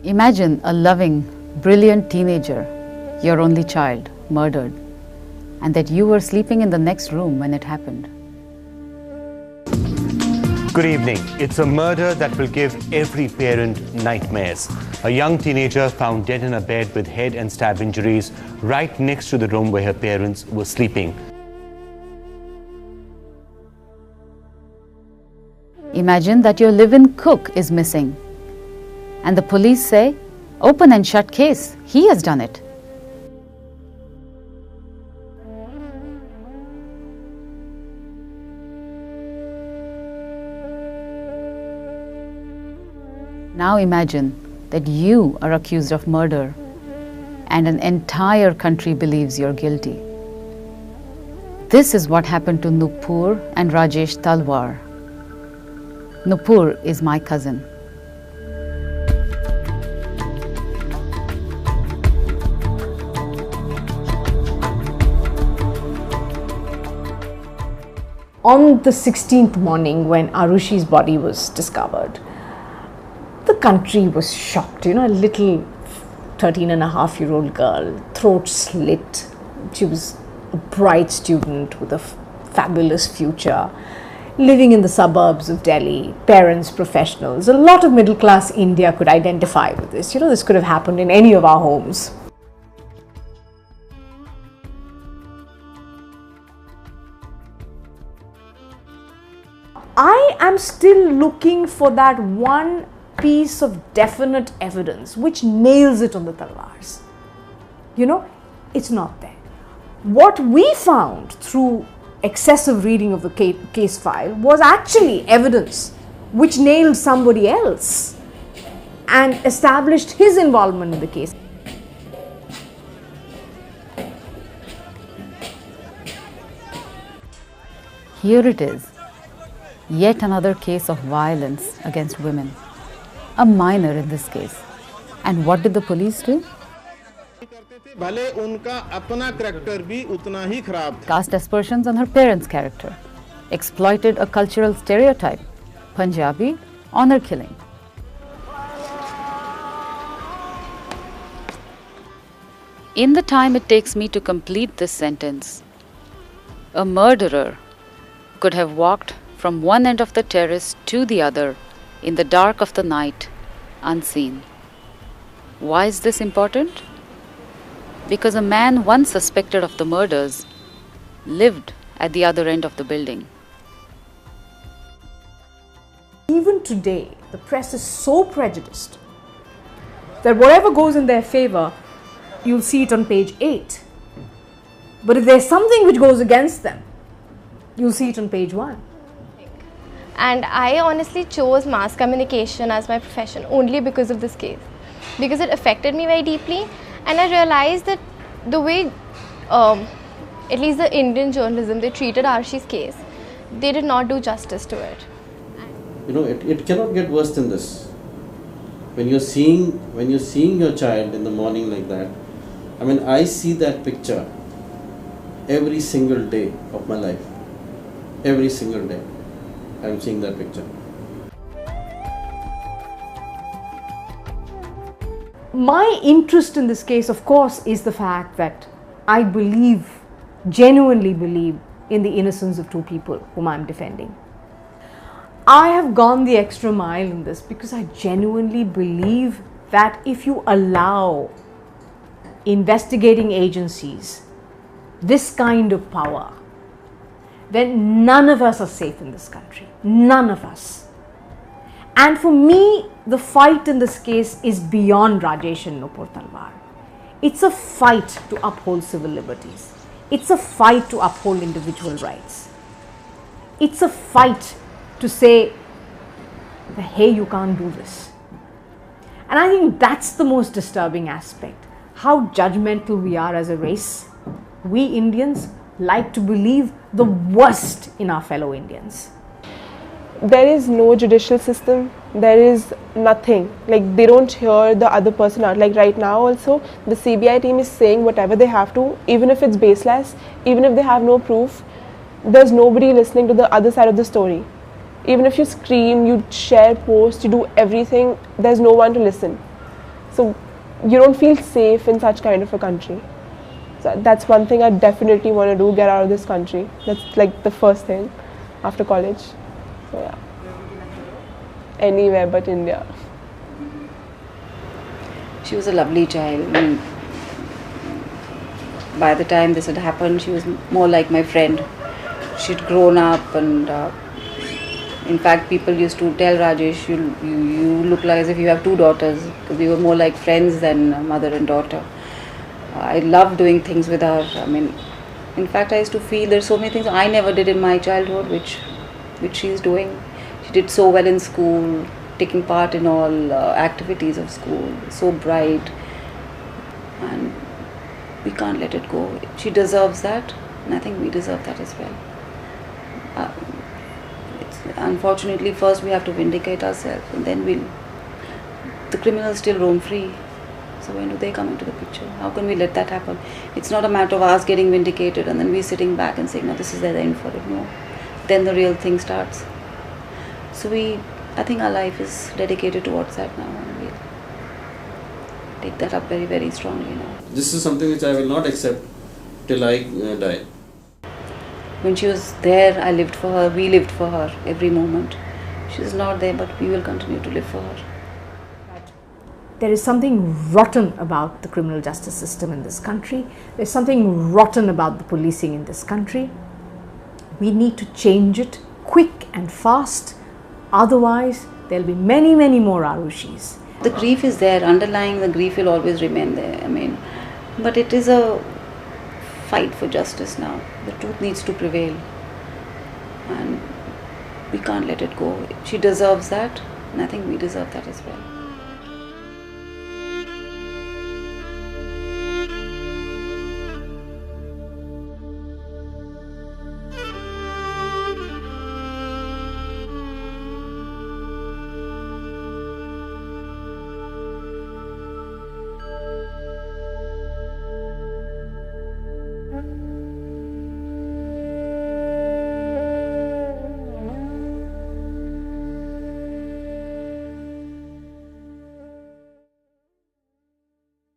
Imagine a loving, brilliant teenager, your only child, murdered, and that you were sleeping in the next room when it happened. Good evening. It's a murder that will give every parent nightmares. A young teenager found dead in a bed with head and stab injuries right next to the room where her parents were sleeping. Imagine that your live-in cook is missing, and the police say, "Open and shut case, he has done it." Now imagine that you are accused of murder and an entire country believes you're guilty. This is what happened to Nupur and Rajesh Talwar. Nupur is my cousin. On the 16th morning when Aarushi's body was discovered, the country was shocked. A little 13-and-a-half-year-old girl, throat slit. She was a bright student with a fabulous future, living in the suburbs of Delhi, parents, professionals. A lot of middle-class India could identify with this. This could have happened in any of our homes. I am still looking for that one piece of definite evidence which nails it on the Talwars. It's not there. What we found through excessive reading of the case file was actually evidence which nailed somebody else and established his involvement in the case. Here it is, yet another case of violence against women. A minor in this case. And what did the police do? Cast aspersions on her parents' character. Exploited a cultural stereotype. Punjabi honor killing. In the time it takes me to complete this sentence, a murderer could have walked from one end of the terrace to the other in the dark of the night, unseen. Why is this important? Because a man once suspected of the murders lived at the other end of the building. Even today, the press is so prejudiced that whatever goes in their favor, you'll see it on page 8. But if there's something which goes against them, you'll see it on page 1. And I honestly chose mass communication as my profession only because of this case. Because it affected me very deeply, and I realized that the way, at least the Indian journalism, they treated Aarushi's case, they did not do justice to it. It cannot get worse than this. When you're seeing your child in the morning like that, I see that picture every single day of my life. Every single day. I'm seeing that picture. My interest in this case, of course, is the fact that I genuinely believe in the innocence of two people whom I'm defending. I have gone the extra mile in this because I genuinely believe that if you allow investigating agencies this kind of power, then none of us are safe in this country. None of us. And for me, the fight in this case is beyond Rajesh and Nupur Talwar. It's a fight to uphold civil liberties. It's a fight to uphold individual rights. It's a fight to say, hey, you can't do this. And I think that's the most disturbing aspect. How judgmental we are as a race. We Indians like to believe the worst in our fellow Indians. There is no judicial system, there is nothing. They don't hear the other person out. Right now also, the CBI team is saying whatever they have to, even if it's baseless, even if they have no proof, there's nobody listening to the other side of the story. Even if you scream, you share posts, you do everything, there's no one to listen. So you don't feel safe in such kind of a country. So that's one thing I definitely want to do, get out of this country. That's like the first thing after college. So yeah. Anywhere but India. She was a lovely child. I mean, by the time this had happened, she was more like my friend. She'd grown up, and in fact, people used to tell Rajesh, you look like as if you have two daughters, because we were more like friends than mother and daughter. I love doing things with her. I mean, in fact, I used to feel there's so many things I never did in my childhood, which she's doing. She did so well in school, taking part in all activities of school, so bright, and we can't let it go. She deserves that, and I think we deserve that as well. Unfortunately, first we have to vindicate ourselves, and then the criminals still roam free. So when do they come into the picture? How can we let that happen? It's not a matter of us getting vindicated and then we sitting back and saying, no, this is the end for it. No. Then the real thing starts. So I think our life is dedicated towards that now, and we'll take that up very, very strongly now. This is something which I will not accept till I die. When she was there, I lived for her, we lived for her every moment. She's not there, but we will continue to live for her. There is something rotten about the criminal justice system in this country. There's something rotten about the policing in this country. We need to change it quick and fast. Otherwise, there'll be many, many more Aarushis. The grief is there, underlying the grief will always remain there. I mean, but it is a fight for justice now. The truth needs to prevail, and we can't let it go. She deserves that, and I think we deserve that as well.